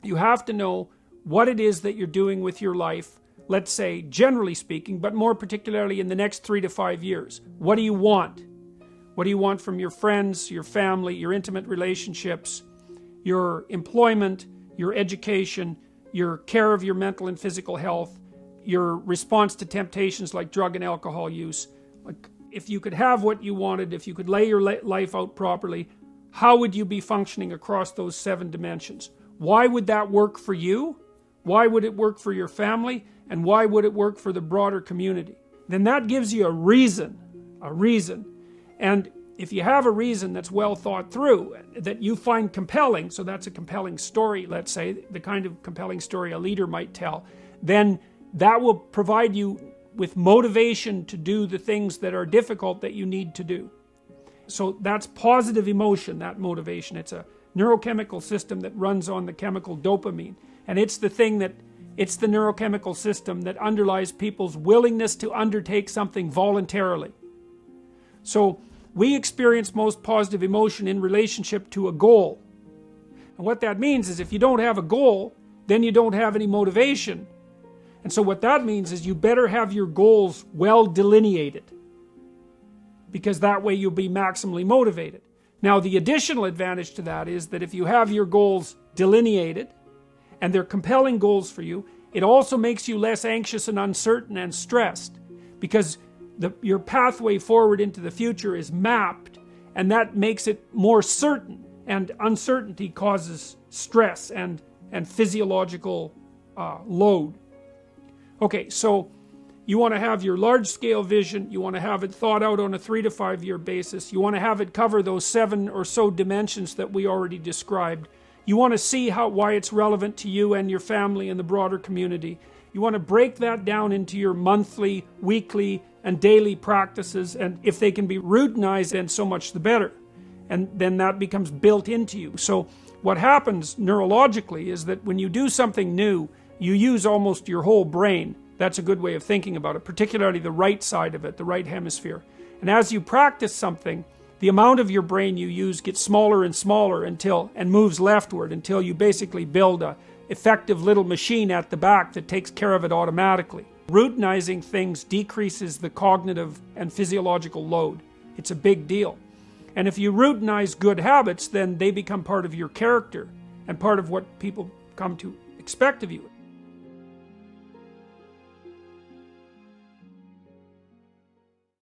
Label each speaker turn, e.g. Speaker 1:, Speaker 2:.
Speaker 1: You have to know what it is that you're doing with your life, let's say generally speaking, but more particularly in the next 3 to 5 years. What do you want? What do you want from your friends, your family, your intimate relationships, your employment, your education, your care of your mental and physical health, your response to temptations like drug and alcohol use? Like, if you could have what you wanted, if you could lay your life out properly, how would you be functioning across those 7 dimensions? Why would that work for you? Why would it work for your family? And why would it work for the broader community? Then that gives you a reason. And if you have a reason that's well thought through, that you find compelling, so that's a compelling story, let's say, the kind of compelling story a leader might tell, then that will provide you with motivation to do the things that are difficult that you need to do. So that's positive emotion, that motivation. It's a neurochemical system that runs on the chemical dopamine. And it's the neurochemical system that underlies people's willingness to undertake something voluntarily. So we experience most positive emotion in relationship to a goal. And what that means is if you don't have a goal, then you don't have any motivation. And so what that means is you better have your goals well delineated, because that way you'll be maximally motivated. Now, the additional advantage to that is that if you have your goals delineated and they're compelling goals for you, it also makes you less anxious and uncertain and stressed, because your pathway forward into the future is mapped, and that makes it more certain, and uncertainty causes stress and physiological load. Okay, so you want to have your large-scale vision, you want to have it thought out on a 3 to 5 year basis, you want to have it cover those 7 or so dimensions that we already described. You want to see why it's relevant to you and your family and the broader community. You want to break that down into your monthly, weekly, and daily practices, and if they can be routinized, then so much the better. And then that becomes built into you. So what happens neurologically is that when you do something new, you use almost your whole brain. That's a good way of thinking about it, particularly the right side of it, the right hemisphere. And as you practice something, the amount of your brain you use gets smaller and smaller and moves leftward until you basically build a effective little machine at the back that takes care of it automatically. Routinizing things decreases the cognitive and physiological load. It's a big deal. And if you routinize good habits, then they become part of your character and part of what people come to expect of you.